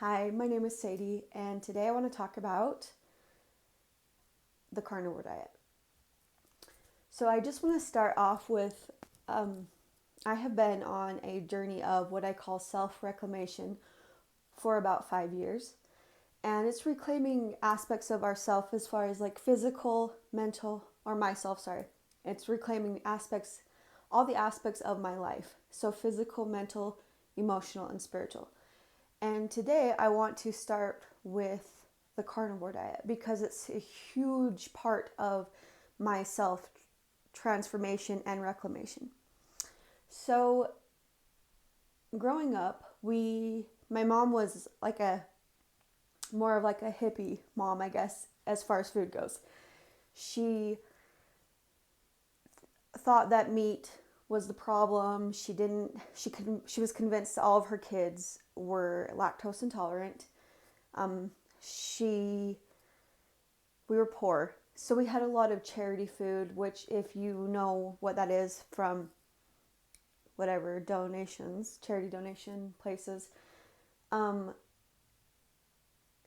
Hi, my name is Sadie, and today I want to talk about the carnivore diet. So, I just want to start off with I have been on a journey of what I call self reclamation for about 5 years. And it's reclaiming aspects of ourself as far as like physical, mental, or myself, sorry. It's reclaiming aspects, all the aspects of my life. So, physical, mental, emotional, and spiritual. And today I want to start with the carnivore diet because it's a huge part of my self transformation and reclamation. So, growing up, my mom was like a more of like a hippie mom, I guess, as far as food goes. She thought that meat was the problem. She was convinced all of her kids were lactose intolerant. Um, she we were poor, so we had a lot of charity food, which if you know what that is from whatever donations, charity donation places, um,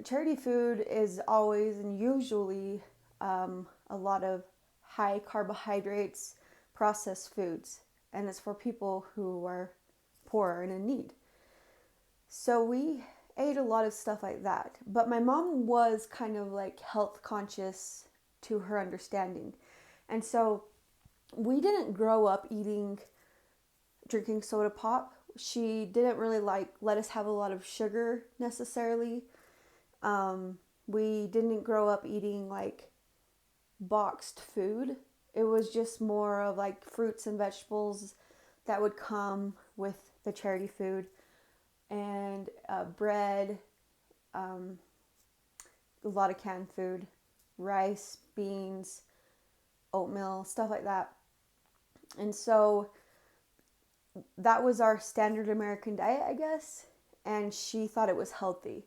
charity food is always and usually a lot of high carbohydrates, processed foods, and it's for people who are poor and in need. So we ate a lot of stuff like that. But my mom was kind of like health conscious to her understanding. And so we didn't grow up drinking soda pop. She didn't really like let us have a lot of sugar necessarily. We didn't grow up eating like boxed food. It was just more of like fruits and vegetables that would come with the charity food and bread, um, a lot of canned food, rice, beans, oatmeal, stuff like that. And so that was our standard American diet, I guess. And she thought it was healthy.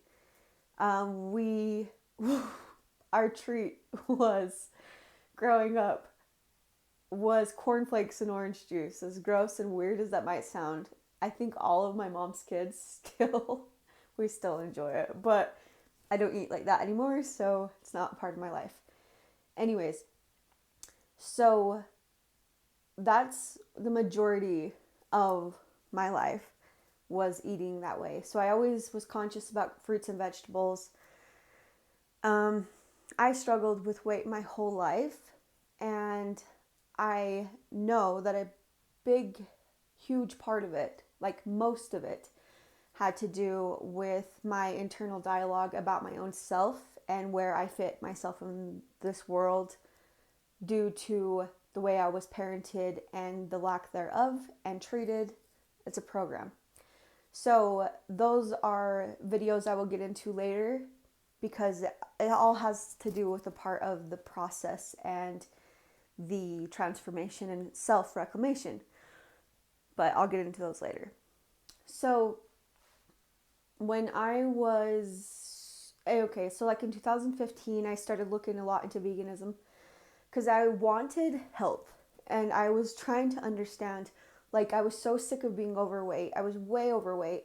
We, our treat was growing up was cornflakes and orange juice. As gross and weird as that might sound, I think all of my mom's kids we still enjoy it. But I don't eat like that anymore, so it's not part of my life. Anyways, so that's the majority of my life was eating that way. So I always was conscious about fruits and vegetables. Um, I struggled with weight my whole life, and I know that a big, huge part of it, like most of it, had to do with my internal dialogue about my own self and where I fit myself in this world due to the way I was parented and the lack thereof and treated. It's a program. So, those are videos I will get into later because it all has to do with a part of the process and the transformation and self reclamation. But I'll get into those later. So, when I was okay, so like in 2015, I started looking a lot into veganism because I wanted health and I was trying to understand. Like, I was so sick of being overweight. I was way overweight.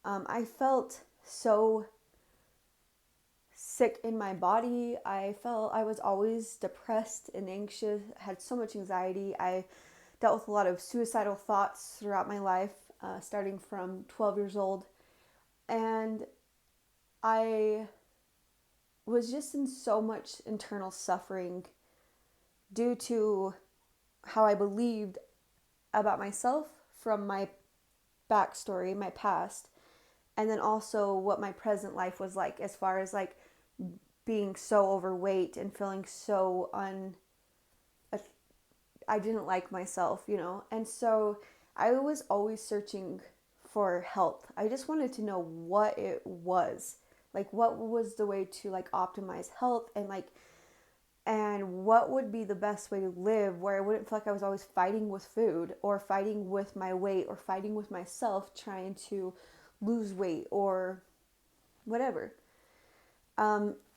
I felt so sick in my body. I felt I was always depressed and anxious, had so much anxiety. I dealt with a lot of suicidal thoughts throughout my life, starting from 12 years old. And I was just in so much internal suffering due to how I believed about myself from my backstory, my past, and then also what my present life was like as far as like being so overweight and feeling so I didn't like myself, you know. And so I was always searching for help. I just wanted to know what it was. Like what was the way to like optimize health and what would be the best way to live where I wouldn't feel like I was always fighting with food or fighting with my weight or fighting with myself trying to lose weight or whatever.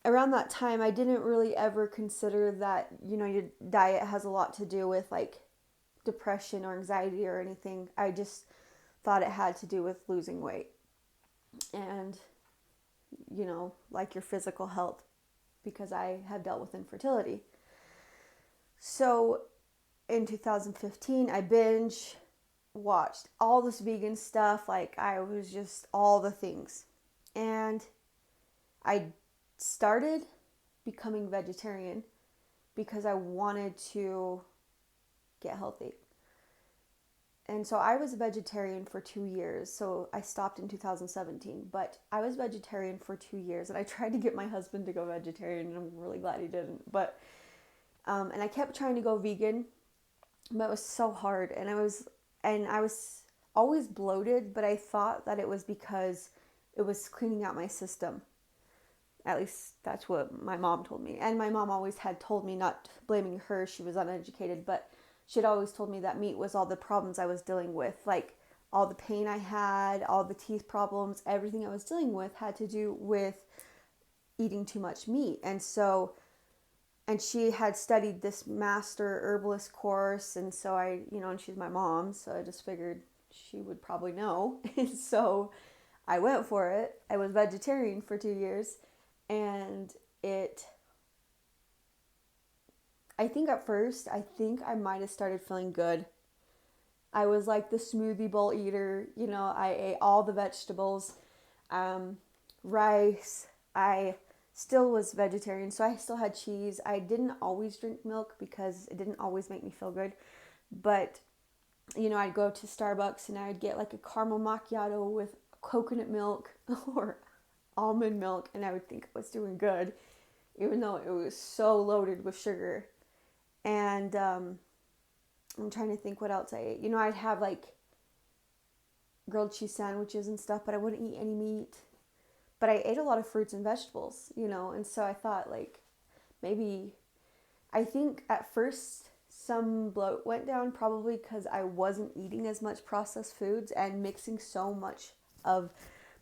Around that time, I didn't really ever consider that, you know, your diet has a lot to do with like depression or anxiety or anything. I just thought it had to do with losing weight. And like your physical health, because I have dealt with infertility. So in 2015, I binge watched all this vegan stuff. Like, I was just all the things. And I started becoming vegetarian because I wanted to get healthy. And so I was a vegetarian for 2 years. So I stopped in 2017, but I was vegetarian for 2 years, and I tried to get my husband to go vegetarian, and I'm really glad he didn't. But and I kept trying to go vegan, but it was so hard, and I was always bloated, but I thought that it was because it was cleaning out my system. At least that's what my mom told me. And my mom always had told me, not blaming her, she was uneducated, but she'd always told me that meat was all the problems I was dealing with. Like, all the pain I had, all the teeth problems, everything I was dealing with had to do with eating too much meat. And she had studied this master herbalist course. And so and she's my mom, so I just figured she would probably know. And so I went for it. I was vegetarian for 2 years. And I think at first, I might have started feeling good. I was like the smoothie bowl eater. I ate all the vegetables, rice. I still was vegetarian, so I still had cheese. I didn't always drink milk because it didn't always make me feel good. But, I'd go to Starbucks and I'd get like a caramel macchiato with coconut milk or almond milk, and I would think I was doing good, even though it was so loaded with sugar. And I'm trying to think what else I ate. I'd have like grilled cheese sandwiches and stuff, but I wouldn't eat any meat. But I ate a lot of fruits and vegetables, and so I thought, like, I think at first some bloat went down, probably because I wasn't eating as much processed foods and mixing so much of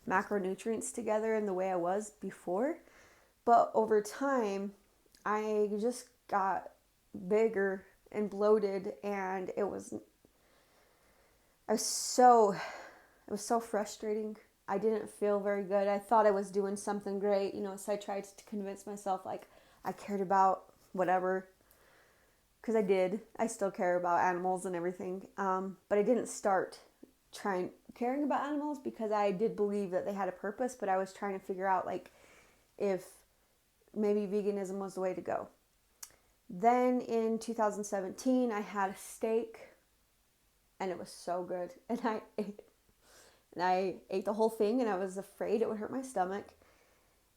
macronutrients together in the way I was before. But over time, I just got bigger and bloated, and it was so frustrating. I didn't feel very good. I thought I was doing something great, so I tried to convince myself like I cared about whatever, because I did. I still care about animals and everything, but I didn't start caring about animals because I did believe that they had a purpose, but I was trying to figure out like if maybe veganism was the way to go. Then in 2017, I had a steak, and it was so good, and I ate the whole thing, and I was afraid it would hurt my stomach,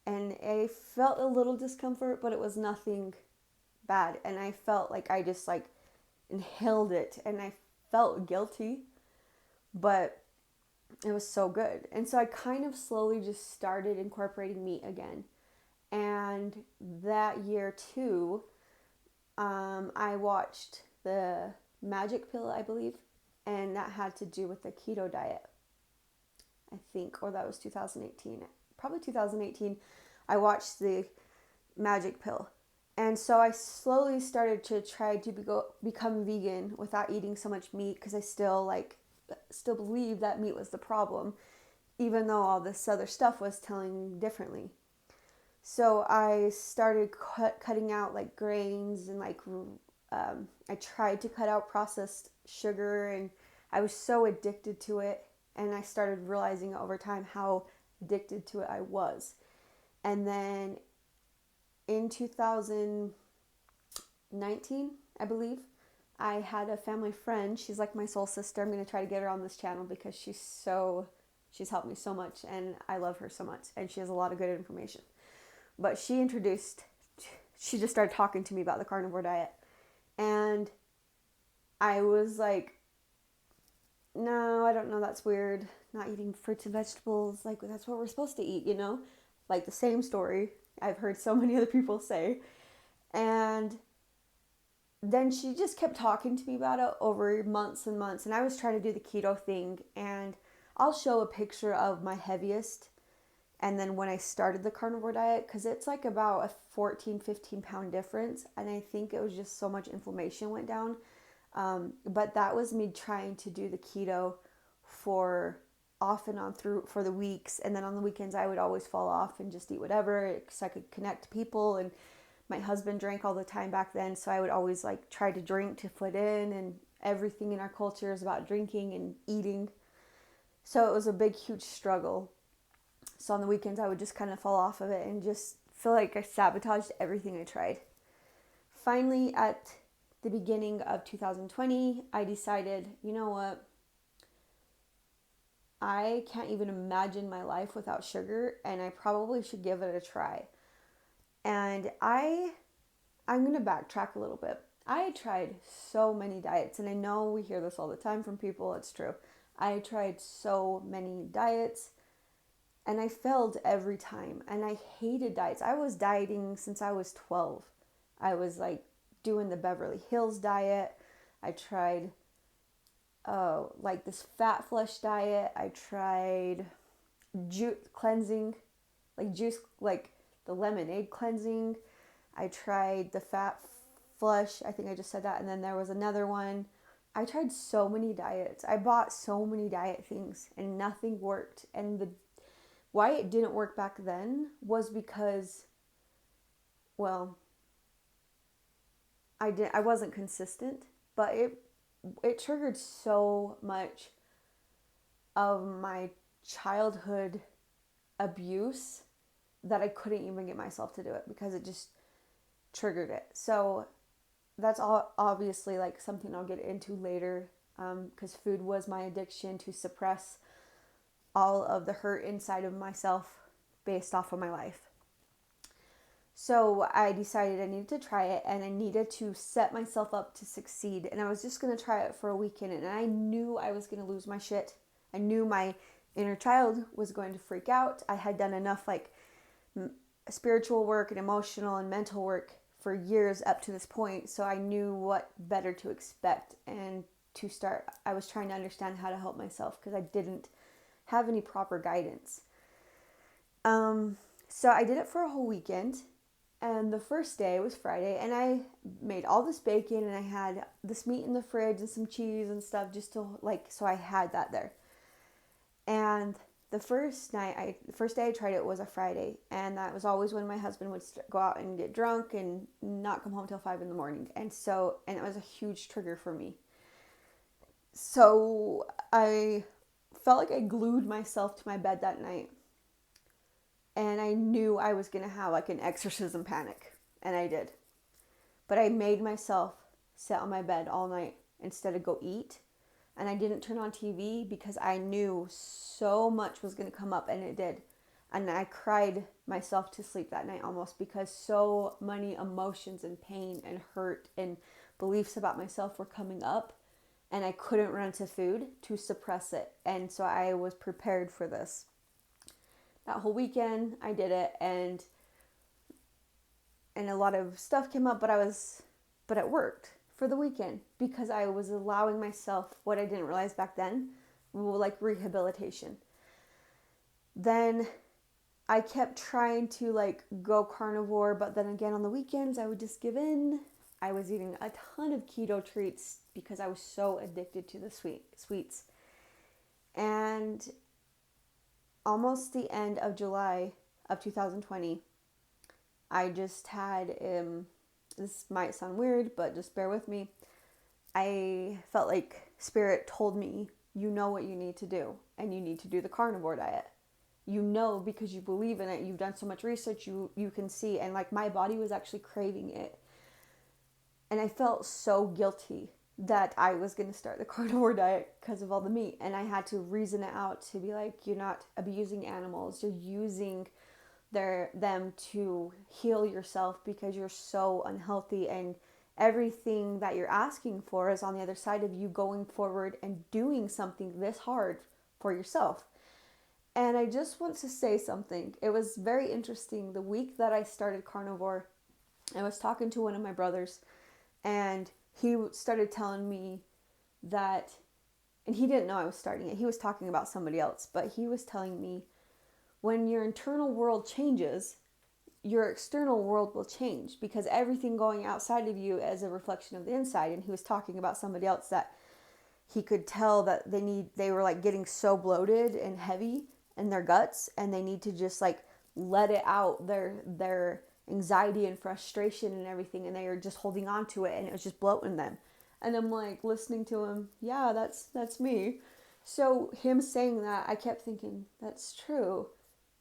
and I felt a little discomfort, but it was nothing bad, and I felt like I just like inhaled it, and I felt guilty, but it was so good. And so I kind of slowly just started incorporating meat again. And that year too, I watched the Magic Pill, I believe, and that had to do with the keto diet, I think, or that was 2018. Probably 2018, I watched the Magic Pill. And so I slowly started to try to become vegan without eating so much meat, because I still believed that meat was the problem, even though all this other stuff was telling differently. So I started cutting out like grains, and I tried to cut out processed sugar, and I was so addicted to it. And I started realizing over time how addicted to it I was. And then in 2019, I believe, I had a family friend. She's like my soul sister. I'm going to try to get her on this channel because she's helped me so much, and I love her so much, and she has a lot of good information. But she just started talking to me about the carnivore diet, and I was like, no, I don't know, that's weird. Not eating fruits and vegetables, like that's what we're supposed to eat, Like the same story I've heard so many other people say. And then she just kept talking to me about it over months and months, and I was trying to do the keto thing, and I'll show a picture of my heaviest and then when I started the carnivore diet, because it's like about a 14-15 pound difference, and I think it was just so much inflammation went down. But that was me trying to do the keto for off and on through for the weeks, and then on the weekends I would always fall off and just eat whatever because I could connect to people. And my husband drank all the time back then, so I would always like try to drink to fit in, and everything in our culture is about drinking and eating. So it was a big, huge struggle. So on the weekends I would just kind of fall off of it and just feel like I sabotaged everything I tried. Finally, at the beginning of 2020, I decided, you know what? I can't even imagine my life without sugar, and I probably should give it a try. And I'm going to backtrack a little bit. I tried so many diets, and I know we hear this all the time from people. It's true. I tried so many diets, and I failed every time. And I hated diets. I was dieting since I was 12. I was like doing the Beverly Hills diet. I tried like this fat flush diet. I tried juice cleansing, like the lemonade cleansing. I tried the fat flush. I think I just said that. And then there was another one. I tried so many diets. I bought so many diet things and nothing worked. And the why it didn't work back then was because, well, I wasn't consistent, but it triggered so much of my childhood abuse that I couldn't even get myself to do it because it just triggered it. So that's all obviously like something I'll get into later, because food was my addiction to suppress all of the hurt inside of myself based off of my life. So I decided I needed to try it, and I needed to set myself up to succeed. And I was just going to try it for a weekend, and I knew I was going to lose my shit. I knew my inner child was going to freak out. I had done enough like spiritual work and emotional and mental work for years up to this point, so I knew what better to expect and to start. I was trying to understand how to help myself because I didn't have any proper guidance. So I did it for a whole weekend, and the first day was Friday, and I made all this bacon, and I had this meat in the fridge and some cheese and stuff just to like, so I had that there. And the first day I tried it was a Friday, and that was always when my husband would go out and get drunk and not come home till 5 a.m. And it was a huge trigger for me. So I felt like I glued myself to my bed that night, and I knew I was going to have like an exorcism panic, and I did. But I made myself sit on my bed all night instead of go eat. And I didn't turn on TV because I knew so much was going to come up, and it did. And I cried myself to sleep that night almost because so many emotions and pain and hurt and beliefs about myself were coming up, and I couldn't run to food to suppress it. And so I was prepared for this. That whole weekend I did it, and a lot of stuff came up, but it worked for the weekend because I was allowing myself what I didn't realize back then, like rehabilitation. Then I kept trying to like go carnivore, but then again on the weekends I would just give in. I was eating a ton of keto treats because I was so addicted to the sweets. And almost the end of July of 2020, I just had this might sound weird, but just bear with me. I felt like Spirit told me, you know what you need to do, and you need to do the carnivore diet. You know, because you believe in it, you've done so much research, you can see, and like my body was actually craving it. And I felt so guilty that I was going to start the carnivore diet because of all the meat. And I had to reason it out to be like, you're not abusing animals, you're using them to heal yourself because you're so unhealthy, and everything that you're asking for is on the other side of you going forward and doing something this hard for yourself. And I just want to say something. It was very interesting. The week that I started carnivore, I was talking to one of my brothers, and he started telling me that, and he didn't know I was starting it. He was talking about somebody else, but he was telling me, when your internal world changes, your external world will change because everything going outside of you is a reflection of the inside. And he was talking about somebody else that he could tell that they were like getting so bloated and heavy in their guts, and they need to just like let it out, their anxiety and frustration and everything, and they were just holding on to it, and it was just bloating them. And I'm like listening to him, yeah, that's me. So him saying that, I kept thinking, that's true.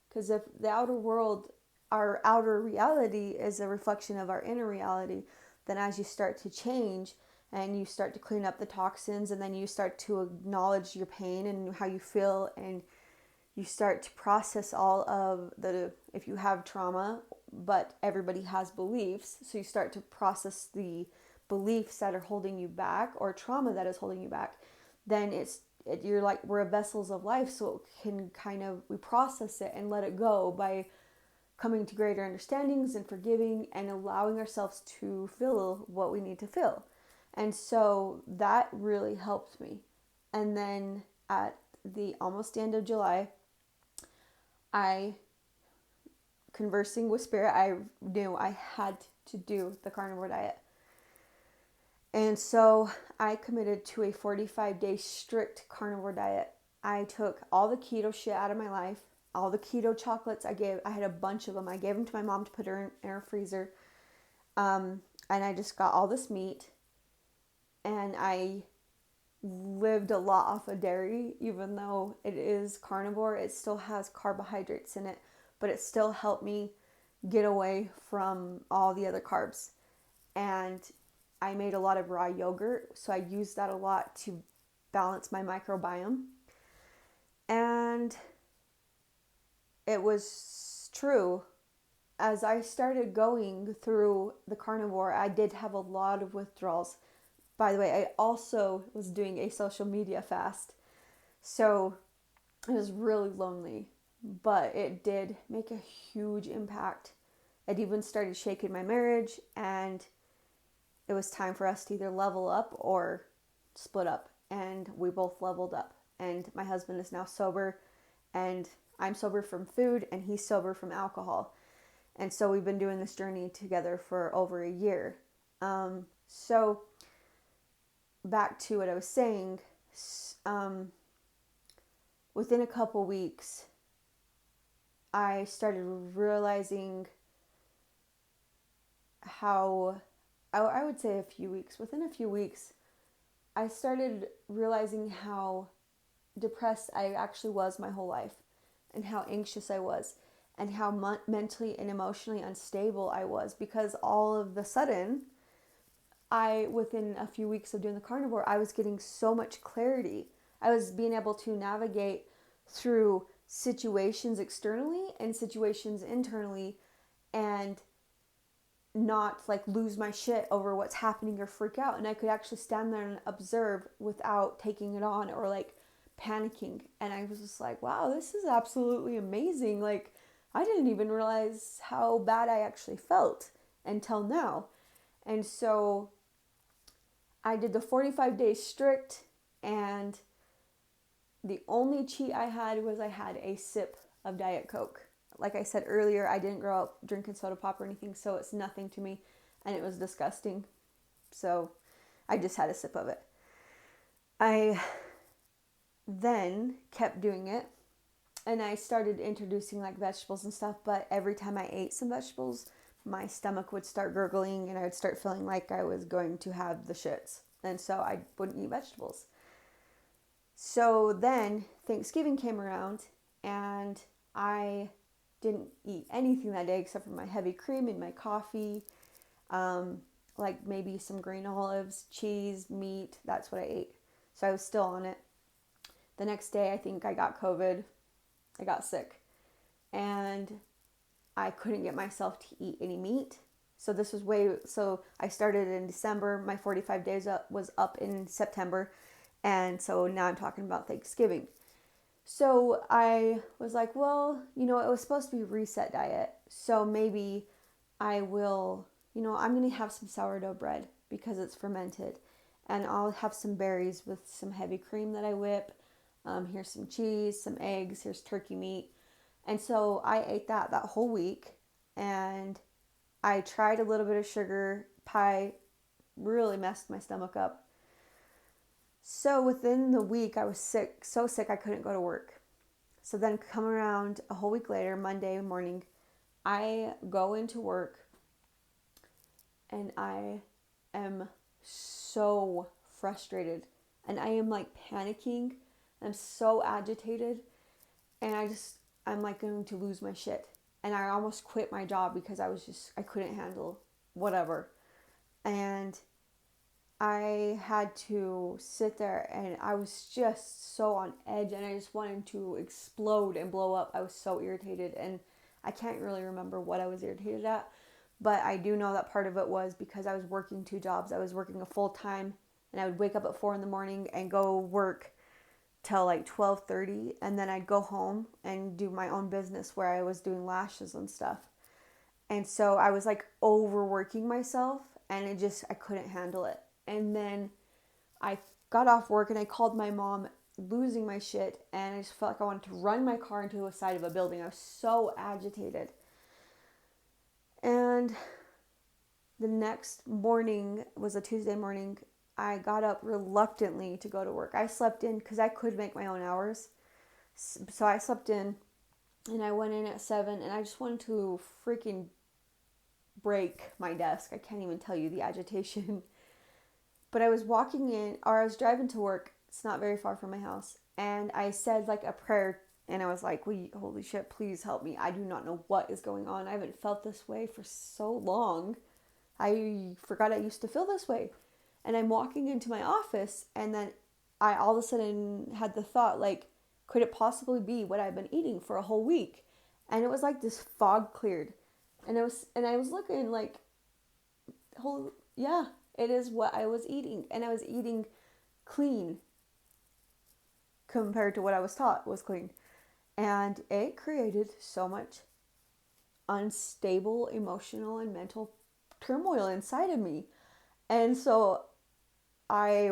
Because if the outer world, our outer reality is a reflection of our inner reality, then as you start to change and you start to clean up the toxins, and then you start to acknowledge your pain and how you feel, and you start to process all of the, if you have trauma, but everybody has beliefs, so you start to process the beliefs that are holding you back, or trauma that is holding you back, then you're like, we're vessels of life, so it can kind of, we process it and let it go by coming to greater understandings and forgiving and allowing ourselves to feel what we need to feel. And so that really helped me. And then at the almost end of July, I, conversing with spirit, I knew I had to do the carnivore diet. And so I committed to a 45-day strict carnivore diet. I took all the keto shit out of my life, all the keto chocolates I had a bunch of them. I gave them to my mom to put in her freezer. And I just got all this meat, and I lived a lot off of dairy. Even though it is carnivore, it still has carbohydrates in it, but it still helped me get away from all the other carbs. And I made a lot of raw yogurt, so I used that a lot to balance my microbiome. And it was true. As I started going through the carnivore, I did have a lot of withdrawals. By the way, I also was doing a social media fast, so it was really lonely, but it did make a huge impact. It even started shaking my marriage, and it was time for us to either level up or split up. And we both leveled up. And my husband is now sober, and I'm sober from food, and he's sober from alcohol. And so we've been doing this journey together for over a year. So back to what I was saying, within a couple weeks, I started realizing how, I would say a few weeks, within a few weeks, I started realizing how depressed I actually was my whole life, and how anxious I was, and how mentally and emotionally unstable I was, because all of the sudden, within a few weeks of doing the carnivore, I was getting so much clarity. I was being able to navigate through situations externally and situations internally, and not like lose my shit over what's happening or freak out. And I could actually stand there and observe without taking it on or like panicking. And I was just like, wow, this is absolutely amazing. Like, I didn't even realize how bad I actually felt until now. And so I did the 45 days strict, and the only cheat I had was I had a sip of Diet Coke. Like I said earlier, I didn't grow up drinking soda pop or anything, so it's nothing to me, and it was disgusting. So I just had a sip of it. I then kept doing it, and I started introducing like vegetables and stuff, but every time I ate some vegetables, my stomach would start gurgling, and I would start feeling like I was going to have the shits. And so I wouldn't eat vegetables. So then Thanksgiving came around, and I didn't eat anything that day except for my heavy cream and my coffee, like maybe some green olives, cheese, meat. That's what I ate. So I was still on it. The next day, I think I got COVID. I got sick, and I couldn't get myself to eat any meat. So so I started in December. My 45 days was up in September. And so now I'm talking about Thanksgiving. So I was like, well, it was supposed to be a reset diet. So maybe I will, I'm going to have some sourdough bread because it's fermented. And I'll have some berries with some heavy cream that I whip. Here's some cheese, some eggs, here's turkey meat. And so I ate that whole week. And I tried a little bit of sugar pie, really messed my stomach up. So within the week, I was sick, so sick I couldn't go to work. So then come around a whole week later, Monday morning, I go into work and I am so frustrated and I am like panicking. I'm so agitated and I'm like going to lose my shit. And I almost quit my job because I couldn't handle whatever. And I had to sit there and I was just so on edge and I just wanted to explode and blow up. I was so irritated and I can't really remember what I was irritated at, but I do know that part of it was because I was working two jobs. I was working a full time and I would wake up at 4 a.m. and go work till like 12:30 and then I'd go home and do my own business where I was doing lashes and stuff. And so I was like overworking myself and I couldn't handle it. And then I got off work and I called my mom, losing my shit, and I just felt like I wanted to run my car into the side of a building. I was so agitated. And the next morning was a Tuesday morning. I got up reluctantly to go to work. I slept in because I could make my own hours. So I slept in and I went in at 7 and I just wanted to freaking break my desk. I can't even tell you the agitation. But I was walking in, or I was driving to work. It's not very far from my house. And I said like a prayer and I was like, holy shit, please help me. I do not know what is going on. I haven't felt this way for so long. I forgot I used to feel this way. And I'm walking into my office and then I all of a sudden had the thought like, could it possibly be what I've been eating for a whole week? And it was like this fog cleared. And I was looking like, yeah, it is what I was eating. And I was eating clean compared to what I was taught was clean. And it created so much unstable emotional and mental turmoil inside of me. And so I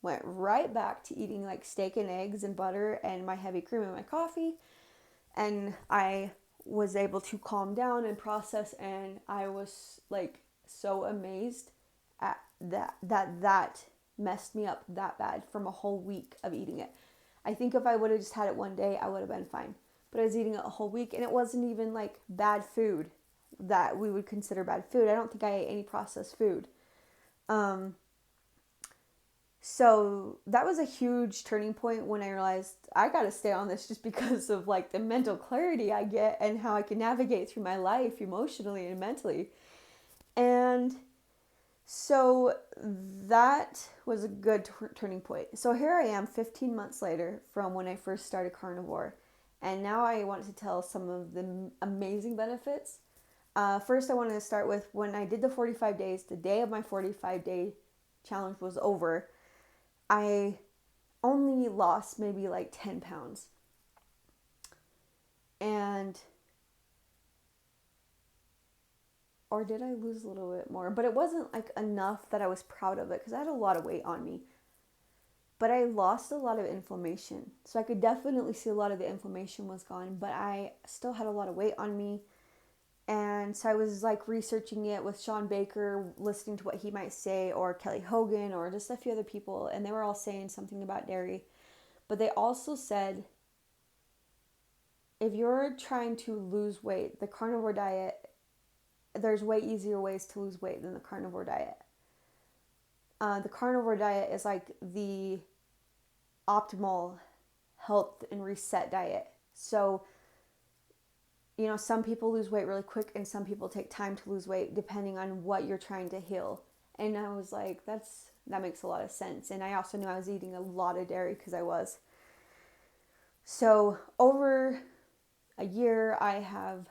went right back to eating like steak and eggs and butter and my heavy cream and my coffee. And I was able to calm down and process, and I was like so amazed at that messed me up that bad from a whole week of eating it. I think if I would have just had it one day, I would have been fine. But I was eating it a whole week and it wasn't even like bad food that we would consider bad food. I don't think I ate any processed food. So that was a huge turning point when I realized I got to stay on this just because of like the mental clarity I get and how I can navigate through my life emotionally and mentally. And so that was a good turning point. So here I am 15 months later from when I first started carnivore. And now I want to tell some of the amazing benefits. First, I wanted to start with when I did the 45 days, the day of my 45-day challenge was over, I only lost maybe like 10 pounds. Or did I lose a little bit more? But it wasn't like enough that I was proud of it because I had a lot of weight on me. But I lost a lot of inflammation. So I could definitely see a lot of the inflammation was gone, but I still had a lot of weight on me. And so I was like researching it with Sean Baker, listening to what he might say, or Kelly Hogan, or just a few other people. And they were all saying something about dairy. But they also said, if you're trying to lose weight, the carnivore diet, there's way easier ways to lose weight than the carnivore diet. The carnivore diet is like the optimal health and reset diet. So, you know, some people lose weight really quick and some people take time to lose weight depending on what you're trying to heal. And I was like, that makes a lot of sense. And I also knew I was eating a lot of dairy because I was. So over a year, I have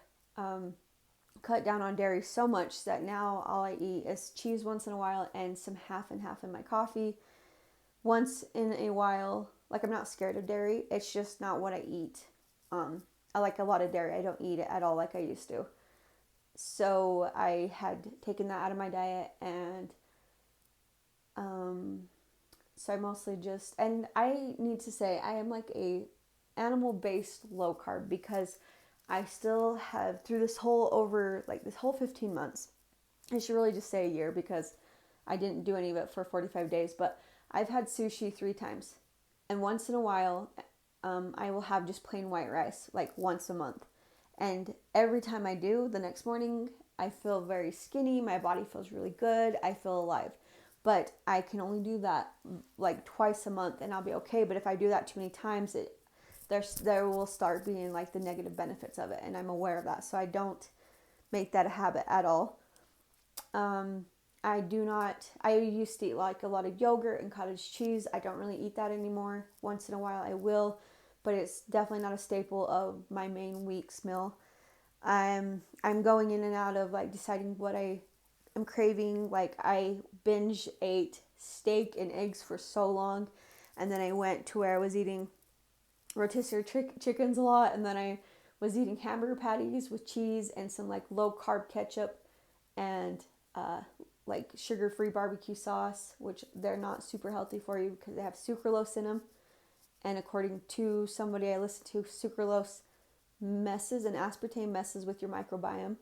cut down on dairy so much that now all I eat is cheese once in a while and some half and half in my coffee. Once in a while, like I'm not scared of dairy, it's just not what I eat. I like a lot of dairy. I don't eat it at all like I used to. So I had taken that out of my diet and so I mostly just, and I need to say I am like a animal-based low carb because I still have through this whole 15 months, I should really just say a year because I didn't do any of it for 45 days, but I've had sushi 3 times. And once in a while, I will have just plain white rice, like once a month. And every time I do, the next morning, I feel very skinny. My body feels really good. I feel alive. But I can only do that like twice a month and I'll be okay. But if I do that too many times, there will start being like the negative benefits of it. And I'm aware of that. So I don't make that a habit at all. I used to eat like a lot of yogurt and cottage cheese. I don't really eat that anymore. Once in a while I will, but it's definitely not a staple of my main week's meal. I'm going in and out of like deciding what I am craving. Like I binge ate steak and eggs for so long, and then I went to where I was eating rotisserie chickens a lot, and then I was eating hamburger patties with cheese and some like low carb ketchup and like sugar-free barbecue sauce, which they're not super healthy for you because they have sucralose in them. And according to somebody I listened to, sucralose messes and aspartame messes with your microbiome.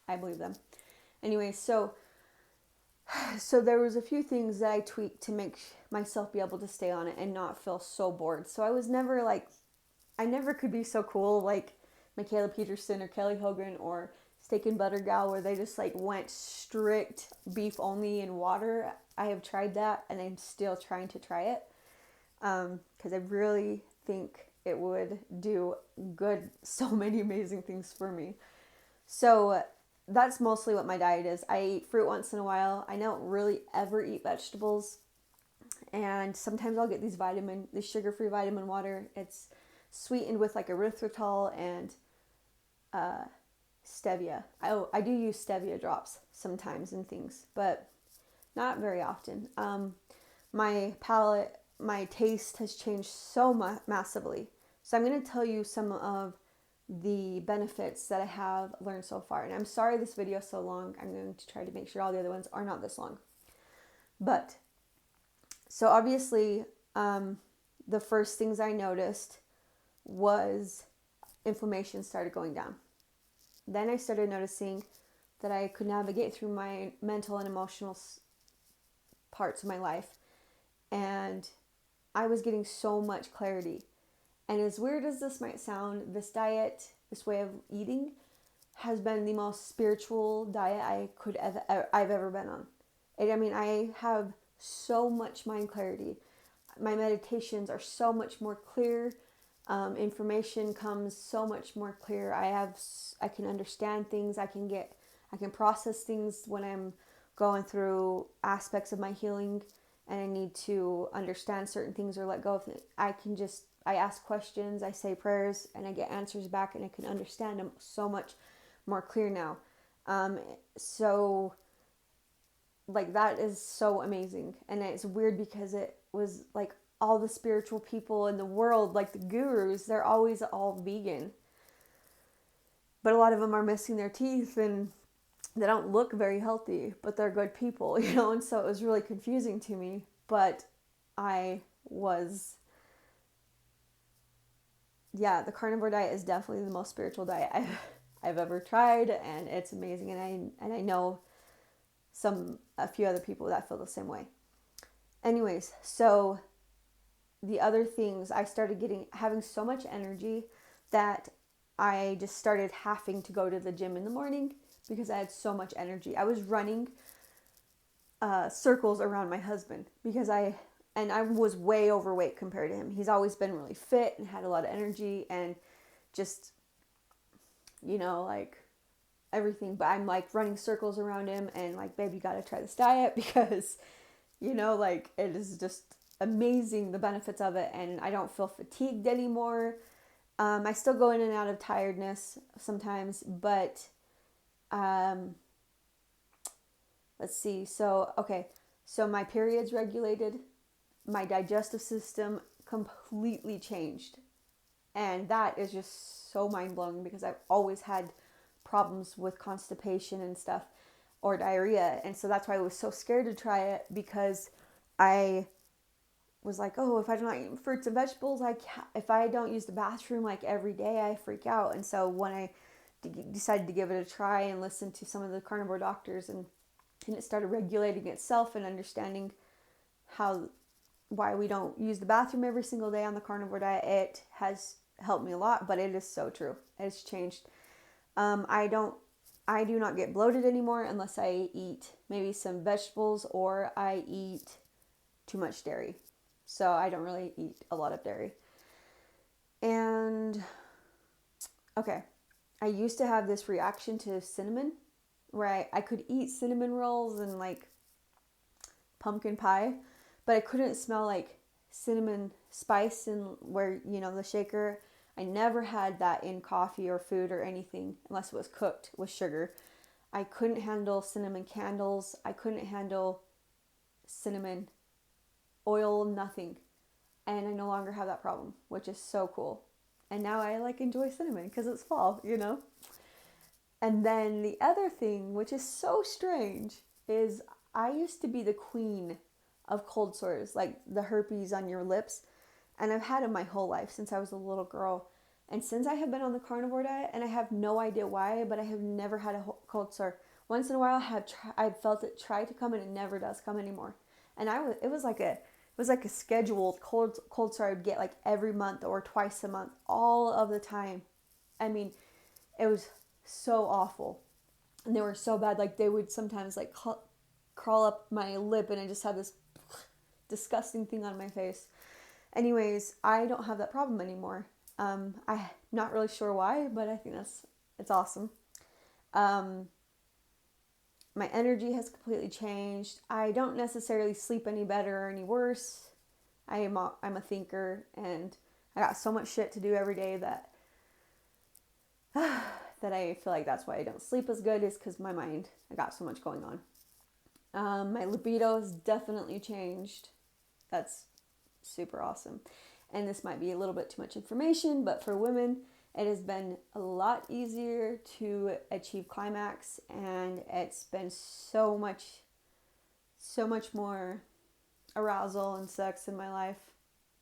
I believe them. Anyway, so there was a few things that I tweaked to make myself be able to stay on it and not feel so bored. So I never could be so cool like Michaela Peterson or Kelly Hogan or Steak and Butter Gal, where they just like went strict beef only and water. I have tried that and I'm still trying to try it because I really think it would do good, so many amazing things for me. So that's mostly what my diet is. I eat fruit once in a while. I don't really ever eat vegetables, and sometimes I'll get these sugar-free vitamin water. It's sweetened with like erythritol and stevia. I do use stevia drops sometimes and things, but not very often. My palate, my taste has changed so massively. So I'm going to tell you some of the benefits that I have learned so far. And I'm sorry this video is so long. I'm going to try to make sure all the other ones are not this long. But, so obviously, the first things I noticed was inflammation started going down. Then I started noticing that I could navigate through my mental and emotional parts of my life. And I was getting so much clarity. And as weird as this might sound, this diet, this way of eating, has been the most spiritual diet I've ever been on. I have so much mind clarity. My meditations are so much more clear. Information comes so much more clear. I can understand things. I can process things when I'm going through aspects of my healing and I need to understand certain things or let go of it. I ask questions, I say prayers, and I get answers back, and I can understand them so much more clear now. So like that is so amazing. And it's weird because it was like all the spiritual people in the world, like the gurus, they're always all vegan. But a lot of them are missing their teeth and they don't look very healthy, but they're good people, and so it was really confusing to me. But the carnivore diet is definitely the most spiritual diet I've ever tried, and it's amazing. And I know a few other people that feel the same way. Anyways, so the other things, I started having so much energy that I just started having to go to the gym in the morning because I had so much energy. I was running circles around my husband because I was way overweight compared to him. He's always been really fit and had a lot of energy and just, like everything. But I'm like running circles around him and like, babe, you got to try this diet because, like it is just amazing, the benefits of it. And I don't feel fatigued anymore. I still go in and out of tiredness sometimes, but let's see. So my period's regulated. My digestive system completely changed. And that is just so mind-blowing because I've always had problems with constipation and stuff or diarrhea. And so that's why I was so scared to try it, because I was like, oh, if I don't eat fruits and vegetables, if I don't use the bathroom like every day, I freak out. And so when I decided to give it a try and listen to some of the carnivore doctors and it started regulating itself and understanding why we don't use the bathroom every single day on the carnivore diet. It has helped me a lot, but it is so true. It's changed. I do not get bloated anymore unless I eat maybe some vegetables or I eat too much dairy. So I don't really eat a lot of dairy. And okay, I used to have this reaction to cinnamon where I could eat cinnamon rolls and like pumpkin pie, but I couldn't smell like cinnamon spice in where, the shaker. I never had that in coffee or food or anything unless it was cooked with sugar. I couldn't handle cinnamon candles. I couldn't handle cinnamon oil, nothing. And I no longer have that problem, which is so cool. And now I enjoy cinnamon because it's fall, And then the other thing, which is so strange, is I used to be the queen of cold sores, like the herpes on your lips. And I've had it my whole life since I was a little girl. And since I have been on the carnivore diet, and I have no idea why, but I have never had a cold sore. Once in a while, I've felt it try to come, and it never does come anymore. And it was like a scheduled cold sore I would get every month or twice a month, all of the time. I mean, it was so awful, and they were so bad. They would sometimes crawl up my lip, and I just had this disgusting thing on my face. Anyways, I don't have that problem anymore. I'm not really sure why, but I think it's awesome. My energy has completely changed. I don't necessarily sleep any better or any worse. I'm a thinker, and I got so much shit to do every day that that I feel like that's why I don't sleep as good, is because my mind, I got so much going on. My libido has definitely changed. That's super awesome. And this might be a little bit too much information, but for women, it has been a lot easier to achieve climax, and it's been so much more arousal and sex in my life.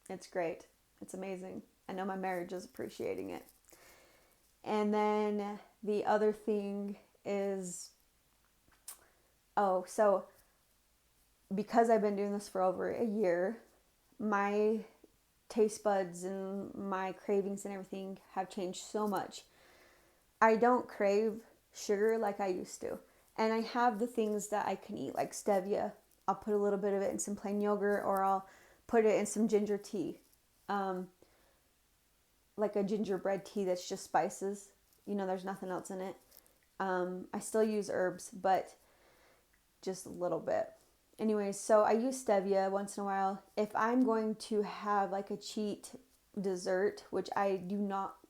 It's great. It's amazing. I know my marriage is appreciating it. And then the other thing is, so because I've been doing this for over a year, my taste buds and my cravings and everything have changed so much. I don't crave sugar like I used to. And I have the things that I can eat, like stevia. I'll put a little bit of it in some plain yogurt, or I'll put it in some ginger tea. Like a gingerbread tea that's just spices. There's nothing else in it. I still use herbs, but just a little bit. Anyways, so I use stevia once in a while. If I'm going to have a cheat dessert, which I do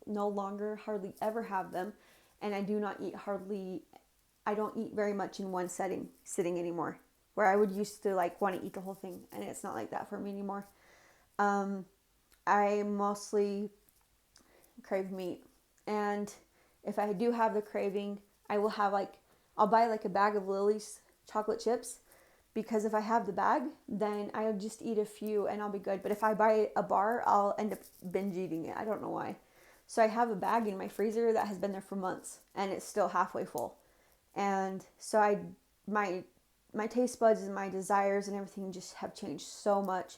no longer hardly ever have them, and I don't eat very much in one sitting anymore, where I would used to want to eat the whole thing, and it's not like that for me anymore. I mostly crave meat, and if I do have the craving, I will have I'll buy a bag of Lily's chocolate chips, because if I have the bag, then I'll just eat a few and I'll be good. But if I buy a bar, I'll end up binge eating it. I don't know why. So I have a bag in my freezer that has been there for months, and it's still halfway full. And so my taste buds and my desires and everything just have changed so much.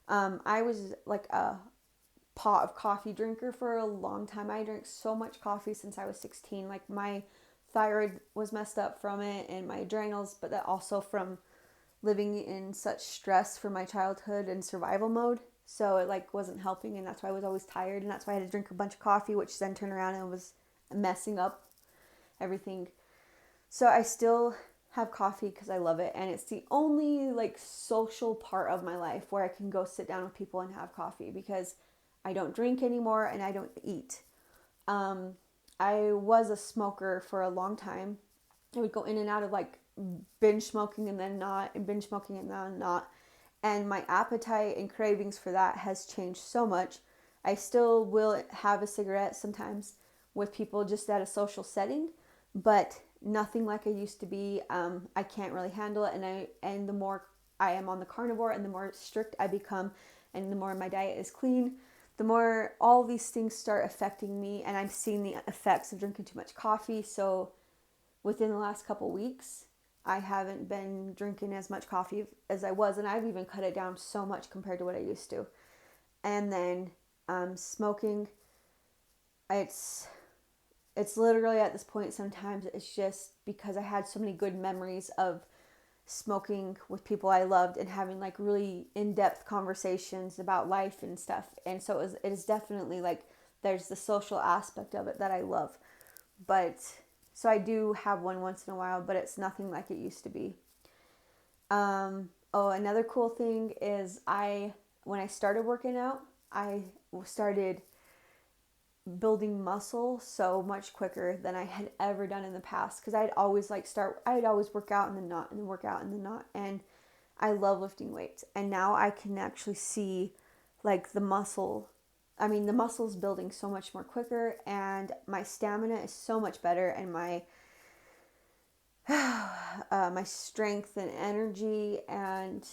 I was a pot of coffee drinker for a long time. I drank so much coffee since I was 16. My thyroid was messed up from it, and my adrenals, but that also from living in such stress for my childhood and survival mode. So it wasn't helping, and that's why I was always tired, and that's why I had to drink a bunch of coffee, which then turned around and was messing up everything. So I still have coffee because I love it, and it's the only social part of my life where I can go sit down with people and have coffee, because I don't drink anymore and I don't eat. I was a smoker for a long time. I would go in and out of binge smoking and then not, and binge smoking and then not. And my appetite and cravings for that has changed so much. I still will have a cigarette sometimes with people just at a social setting, but nothing like I used to be. I can't really handle it, and the more I am on the carnivore and the more strict I become and the more my diet is clean, the more all these things start affecting me, and I'm seeing the effects of drinking too much coffee. So within the last couple weeks, I haven't been drinking as much coffee as I was, and I've even cut it down so much compared to what I used to. And then smoking, it's literally at this point sometimes it's just because I had so many good memories of smoking with people I loved and having like really in-depth conversations about life and stuff. And so it is definitely like there's the social aspect of it that I love. But so I do have one once in a while, but it's nothing like it used to be. Oh, another cool thing is when I started working out, I started building muscle so much quicker than I had ever done in the past, because I'd always work out and then not, and then work out and then not. And I love lifting weights. And now I can actually see like the muscle's building so much more quicker, and my stamina is so much better, and my my strength and energy, and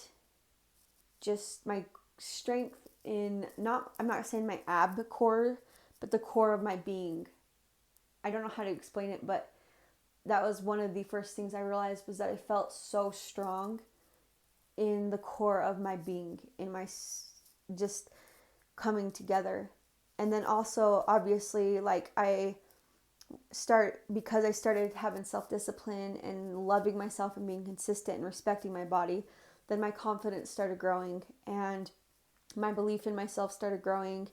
just my strength I'm not saying my ab core, but the core of my being. I don't know how to explain it, but that was one of the first things I realized, was that I felt so strong in the core of my being, in my just coming together. And then also, obviously, like because I started having self-discipline and loving myself and being consistent and respecting my body, then my confidence started growing, and my belief in myself started growing,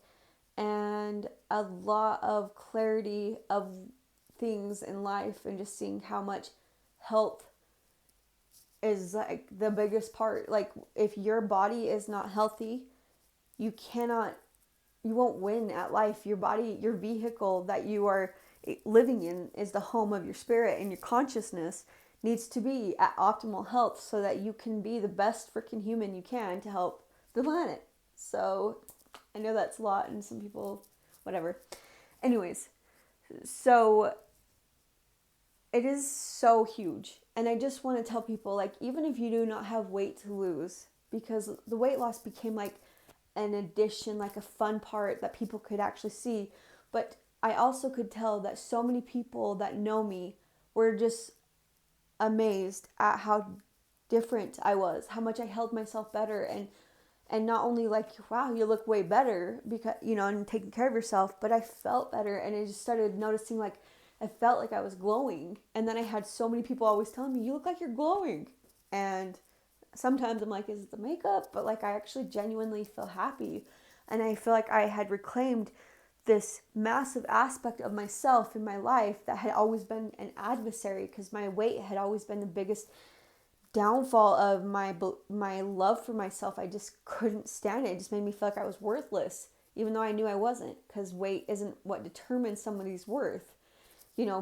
and a lot of clarity of things in life, and just seeing how much health is like the biggest part. Like, if your body is not healthy, you won't win at life. Your body, your vehicle that you are living in, is the home of your spirit, and your consciousness needs to be at optimal health so that you can be the best freaking human you can to help the planet. So I know that's a lot, and some people, whatever. Anyways, so it is so huge. And I just want to tell people, like, even if you do not have weight to lose, because the weight loss became like an addition, like a fun part that people could actually see. But I also could tell that so many people that know me were just amazed at how different I was, how much I held myself better, and not only like, wow, you look way better because, and taking care of yourself, but I felt better. And I just started noticing, like, I felt like I was glowing. And then I had so many people always telling me, you look like you're glowing. And sometimes I'm like, is it the makeup? But like, I actually genuinely feel happy. And I feel like I had reclaimed this massive aspect of myself in my life that had always been an adversary, because my weight had always been the biggest downfall of my love for myself. I just couldn't stand it. It just made me feel like I was worthless, even though I knew I wasn't, because weight isn't what determines somebody's worth,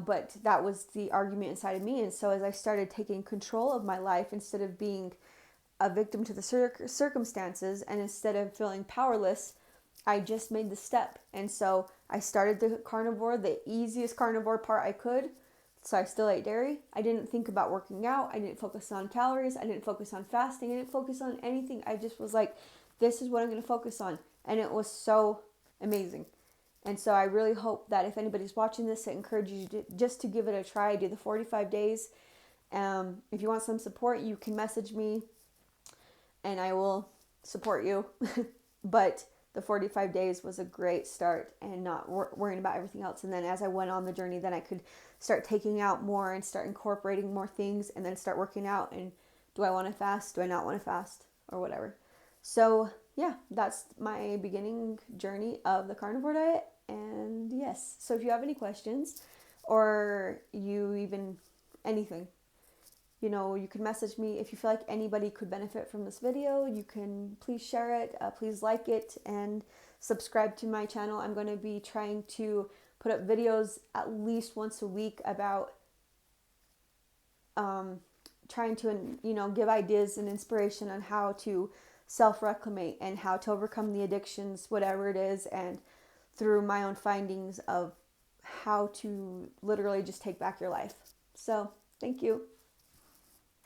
but that was the argument inside of me. And so as I started taking control of my life, instead of being a victim to the circumstances, and instead of feeling powerless, I just made the step. And so I started the carnivore, the easiest carnivore part I could. So I still ate dairy. I didn't think about working out. I didn't focus on calories. I didn't focus on fasting. I didn't focus on anything. I just was like, this is what I'm going to focus on. And it was so amazing. And so I really hope that if anybody's watching this, I encourage you just to give it a try. Do the 45 days. If you want some support, you can message me and I will support you. But the 45 days was a great start, and not worrying about everything else. And then as I went on the journey, then I could start taking out more and start incorporating more things, and then start working out. And do I want to fast? Do I not want to fast? Or whatever. So yeah, that's my beginning journey of the carnivore diet. And yes, so if you have any questions, or anything, you can message me. If you feel like anybody could benefit from this video, you can please share it, please like it, and subscribe to my channel. I'm going to be trying to put up videos at least once a week about trying to, give ideas and inspiration on how to self-reclaimate and how to overcome the addictions, whatever it is, and through my own findings of how to literally just take back your life. So, thank you.